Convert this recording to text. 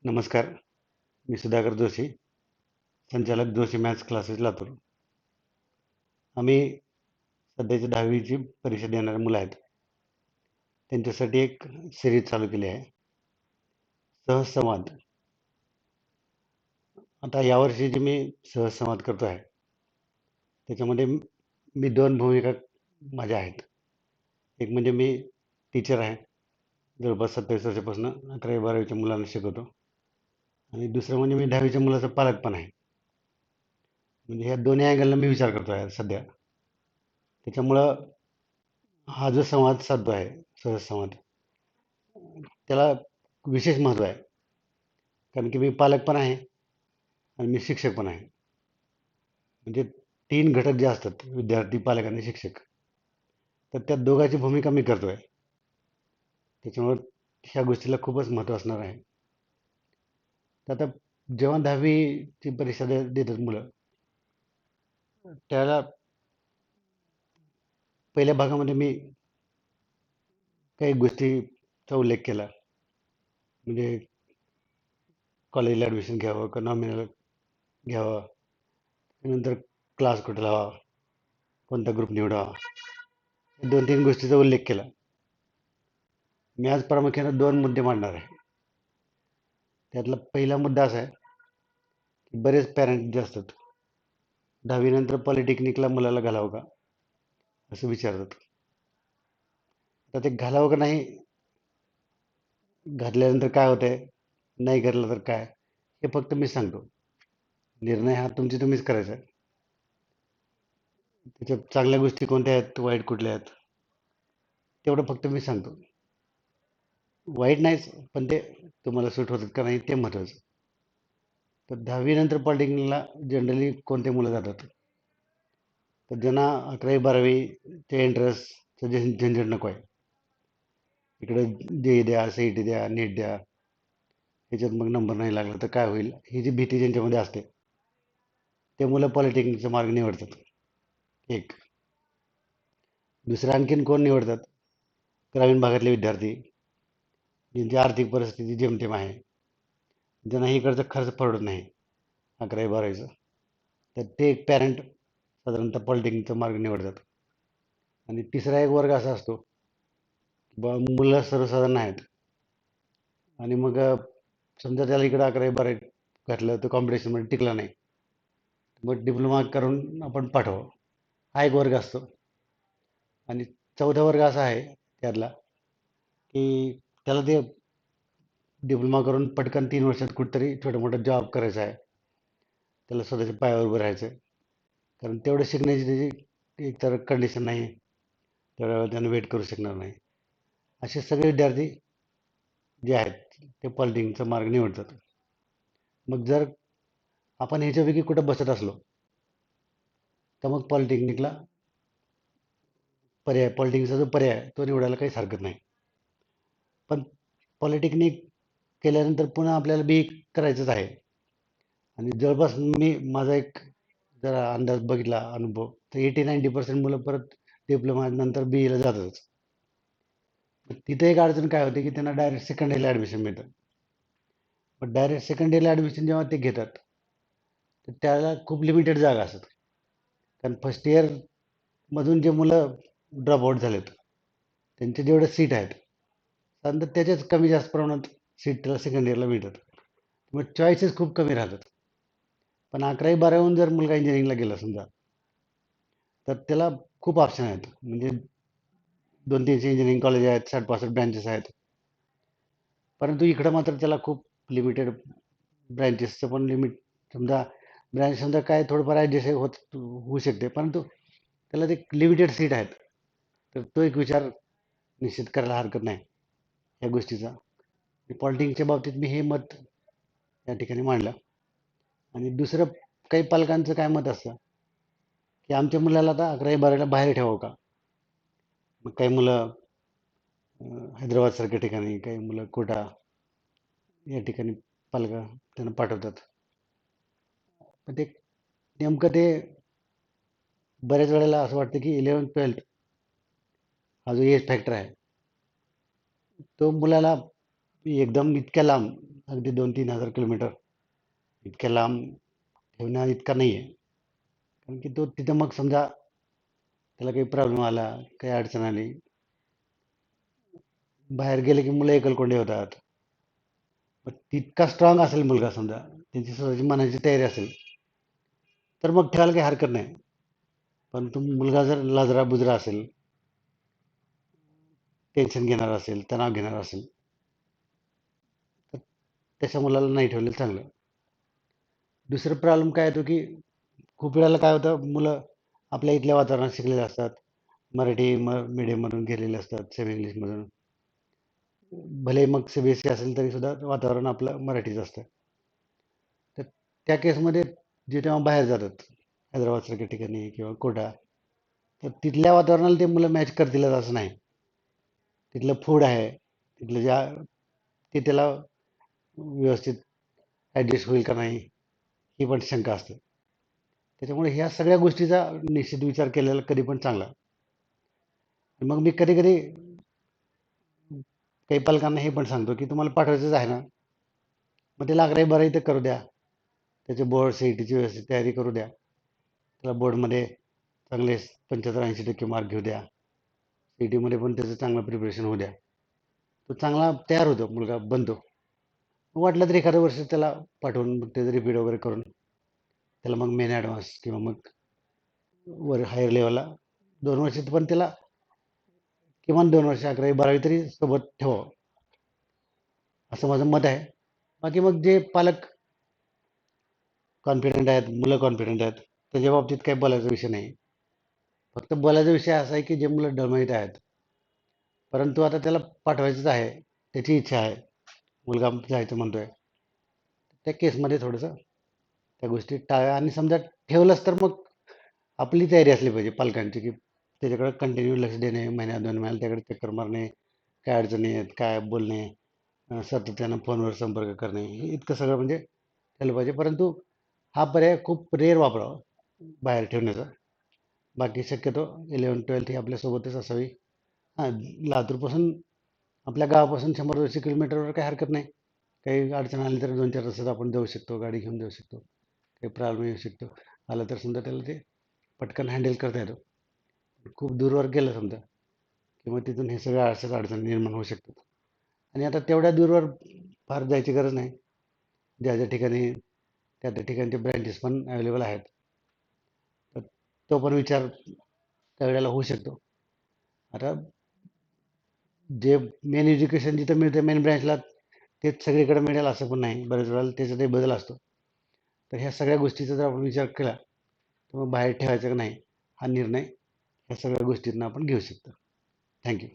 नमस्कार. मी सुधाकर जोशी, संचालक Joshi maths classes Latur. आम्ही सध्याची 10वीची परीक्षा देणारे मुलं आहेत. त्यांच्यासाठी एक सिरीज चालू केली आहे, सहज संवाद. आता यावर्षी जे मी सहज संवाद करतो आहे, त्याच्यामध्ये मी दोन भूमिका माझ्या आहेत. एक म्हणजे मी टीचर आहे, जवळपास 27 वर्षापासून 11वी-12वीच्या मुलांना शिकवतो. आणि दुसरं म्हणजे मी 10वीच्या मुलाचा पालक पण आहे. म्हणजे ह्या दोन्ही अँगलला मी विचार करतो आहे सध्या. त्याच्यामुळं हा जो संवाद साधतो आहे, सहज संवाद, त्याला विशेष महत्त्व आहे. कारण की मी पालक पण आहे आणि मी शिक्षक पण आहे. म्हणजे तीन घटक जे असतात, विद्यार्थी, पालक आणि शिक्षक, तर त्या दोघांची भूमिका मी करतोय. त्याच्यामुळं ह्या गोष्टीला खूपच महत्त्व असणार आहे. तर आता जेव्हा 10वीची परीक्षा देतात मुलं, त्याला पहिल्या भागामध्ये मी काही गोष्टीचा उल्लेख केला. म्हणजे कॉलेजला ॲडमिशन घ्यावं का नॉमिनल घ्यावं, त्यानंतर क्लास कुठे लावा, कोणता ग्रुप निवडावा, दोन तीन गोष्टीचा उल्लेख केला. मी आज प्रामुख्याने दोन मुद्दे मांडणार आहे. त्यातला पहिला मुद्दा असा आहे की बरेच पॅरेंट जे असतात, 10वी नंतर पॉलिटेक्निकला मुलाला घालावं का असं विचारतात. तर ते घालावं का नाही, घातल्यानंतर काय होतंय, नाही घातलं तर काय, हे फक्त मी सांगतो. निर्णय हा तुम्हीच करायचा आहे. त्याच्यात चांगल्या गोष्टी कोणत्या आहेत, वाईट कुठल्या आहेत, तेवढं फक्त मी सांगतो. वाईट नाहीच, पण ते तुम्हाला सूट होतात का नाही ते महत्त्वाचं. तर 10वी नंतर पॉलिटेक्निकला जनरली कोणते मुलं जातात, तर ज्यांना 11वी-12वीचे एंट्रन्सचं झंझट नको आहे. इकडे जे द्या, CET द्या, नीट द्या, ह्याच्यात मग नंबर नाही लागला तर काय होईल, ही जी भीती ज्यांच्यामध्ये असते, ते मुलं पॉलिटेक्निकचा मार्ग निवडतात. एक. दुसरं आणखीन कोण निवडतात, ग्रामीण भागातले विद्यार्थी, ज्यांची आर्थिक परिस्थिती जेमतेम आहे, ज्यांना इकडचा खर्च परवडत नाही 11वी-12वीचं, तर ते एक पॅरेंट साधारणतः पॉलिटेक्निकचा मार्ग निवडतात. आणि तिसरा एक वर्ग असा असतो की बा मुलं सर्वसाधारण आहेत आणि मग समजा त्याला इकडं 11वी-12वी घातलं तर कॉम्पिटिशनमध्ये टिकला नाही, मग डिप्लोमा करून आपण पाठवावं, हा एक वर्ग असतो. आणि चौथा वर्ग असा आहे त्यातला की त्याला ते डिप्लोमा करून पटकन 3 वर्षात कुठेतरी छोटा मोठा जॉब करायचा आहे, त्याला स्वतःच्या पायावर उभं राहायचं आहे. कारण तेवढं शिकण्याची त्याची एकतर कंडिशन नाही, तेवढ्या वेळ त्यानं वेट करू शकणार नाही. असे सगळे विद्यार्थी जे आहेत ते पॉलिटिक्सचा मार्ग निवडतात. मग जर आपण ह्याच्यापैकी कुठं बसत असलो, तर मग पॉलिटेक्निकला पॉलिटिक्सचा जो पर्याय आहे, तो निवडायला काहीच हरकत नाही. पण पॉलिटेक्निक केल्यानंतर पुन्हा आपल्याला बी करायचंच आहे. आणि जवळपास मी माझा एक जरा अंदाज बघितला, अनुभव, तर 80-90% मुलं परत डिप्लोमा नंतर BEला जातातच. तिथे एक अडचण काय होते की त्यांना डायरेक्ट सेकंड इयरला ॲडमिशन मिळतं. पण डायरेक्ट सेकंड इयरला ॲडमिशन जेव्हा ते घेतात, तर त्याला खूप लिमिटेड जागा असतात. कारण फर्स्ट इयरमधून जे मुलं ड्रॉपआउट झालेत, त्यांचे जेवढे सीट आहेत, साधारणतः त्याच्याच कमी जास्त प्रमाणात सीट त्याला सेकंड इयरला मिळतात. मग चॉईसेस खूप कमी राहतात. पण 11वी-12वीहून जर मुलगा इंजिनिअरिंगला गेला समजा, तर त्याला खूप ऑप्शन आहेत. म्हणजे 200-300 इंजिनिअरिंग कॉलेज आहेत, 60-65 ब्रँचेस आहेत. परंतु इकडं मात्र त्याला खूप लिमिटेड ब्रँचेसचं पण लिमिट, समजा ब्रँच समजा काय थोडंफार ॲडजस्ट होऊ शकते, परंतु त्याला ते लिमिटेड सीट आहेत. तर तो एक विचार निश्चित करायला हरकत नाही या गोष्टीचा. पॉलिटिक्सच्या बाबतीत मी हे मत या ठिकाणी मांडलं. आणि दुसरं, काही पालकांचं काय मत असतं की आमच्या मुलाला आता 11वी-12वीला बाहेर ठेवावं का. मग काही मुलं हैदराबादसारख्या ठिकाणी, काही मुलं कोटा या ठिकाणी पालक त्यांना पाठवतात. पण ते नेमकं ते बऱ्याच वेळेला असं वाटतं की 11th-12th हा जो एज फॅक्टर आहे, तो मुलाला एकदम इतक्या लांब अगदी 2-3 हजार किलोमीटर इतक्या लांब ठेवण्या इतका नाही आहे. कारण की तो तिथं मग समजा त्याला काही प्रॉब्लेम आला, काही अडचण आली, बाहेर गेले की मुलं एकलकोंडे होतात. मग तितका स्ट्रॉंग असेल मुलगा समजा, त्यांची स्वतःची मनाची तयारी असेल, तर मग ठेवायला काही हरकत नाही. पण तो मुलगा जर लाजरा बुजरा असेल, टेन्शन घेणार असेल, तणाव घेणार असेल, तर त्याच्या मुलाला नाही ठेवलेलं चांगलं. दुसरं प्रॉब्लेम काय येतो की खूप वेळेला काय होतं, मुलं आपल्या इथल्या वातावरणात शिकलेले असतात, मराठी मीडियममधून गेलेले असतात, सेमी इंग्लिशमधून. भले मग सीबीएसई असेल तरी सुद्धा वातावरण आपलं मराठीच असतं. तर त्या केसमध्ये जे तेव्हा बाहेर जातात, हैदराबादसारख्या ठिकाणी किंवा कोटा, तर तिथल्या वातावरणाला ते मुलं मॅच करतीलच असं नाही. तिथलं फूड आहे, तिथलं ज्या ते त्याला व्यवस्थित ॲडजस्ट होईल का नाही, ही पण शंका असते. त्याच्यामुळे ह्या सगळ्या गोष्टीचा निश्चित विचार केलेला कधी पण चांगला. मग मी कधी कधी काही पालकांना हे पण सांगतो की तुम्हाला पाठवायचंच आहे ना, मग त्याला 11वी 12वी तर करू द्या. त्याचे बोर्ड सीईटीची व्यवस्थित तयारी करू द्या. त्याला बोर्डमध्ये चांगले 75-80% मार्क घेऊ द्या. सीईटीमध्ये पण त्याचं चांगलं प्रिपरेशन होऊ द्या. तो चांगला तयार होतो, मुलगा बनतो. वाटलं तर एखादं वर्ष त्याला पाठवून मग त्याचं रिपीट वगैरे करून त्याला मग मेन ॲडव्हान्स किंवा मग वर हायर लेवलला 2 वर्ष, पण त्याला किमान 2 वर्ष 11वी 12वी तरी सोबत ठेवावं, असं माझं मत आहे. बाकी मग जे पालक कॉन्फिडंट आहेत, मुलं कॉन्फिडंट आहेत, त्याच्या बाबतीत काही बोलायचा विषय नाही. फक्त बोलायचा विषय असा आहे की जे मुलं डळमळीत आहेत, परंतु आता त्याला पाठवायचंच आहे, त्याची इच्छा आहे, मुलगा जायचं म्हणतोय, त्या केसमध्ये थोडंसं त्या गोष्टी टाळा. आणि समजा ठेवलंच तर मग आपली तयारी असली पाहिजे पालकांची की त्याच्याकडे कंटिन्यू लक्ष देणे, महिन्या 2 महिन्याला त्याकडे चक्कर मारणे, काय अडचणी आहेत, काय बोलणे, सातत्यानं फोनवर संपर्क करणे, हे इतकं सगळं म्हणजे केलं पाहिजे. परंतु हा पर्याय खूप रेअर वापरावा बाहेर ठेवण्याचा. बाकी शक्यतो 11वी 12वी ही आपल्यासोबतच असावी. हां, लातूरपासून आपल्या गावापासून 100-200 किलोमीटरवर काही हरकत नाही. काही अडचण आली तर 2-4 तासात आपण जाऊ शकतो, गाडी घेऊन जाऊ शकतो. काही प्रॉब्लेम येऊ शकतो, आला तर समजा त्याला ते पटकन हँडल करता येतो. खूप दूरवर गेलं समजा किंवा तिथून हे सगळ्या अडचणी निर्माण होऊ शकतात. आणि आता तेवढ्या दूरवर फार जायची गरज नाही. ज्या ज्या ठिकाणी त्या त्या ठिकाणचे ब्रँचेस पण अवेलेबल आहेत, तर तो पण विचार त्यावेळेला होऊ शकतो. आता जे मेन एज्युकेशन जिथं मिळतं मेन ब्रँचला, तेच सगळीकडे मिळेल असं पण नाही. बऱ्याच वेळेला त्याच्यातही बदल असतो. तर ह्या सगळ्या गोष्टीचा जर आपण विचार केला तर मग बाहेर ठेवायचं का नाही हा निर्णय ह्या सगळ्या गोष्टींना आपण घेऊ शकतो. थँक्यू.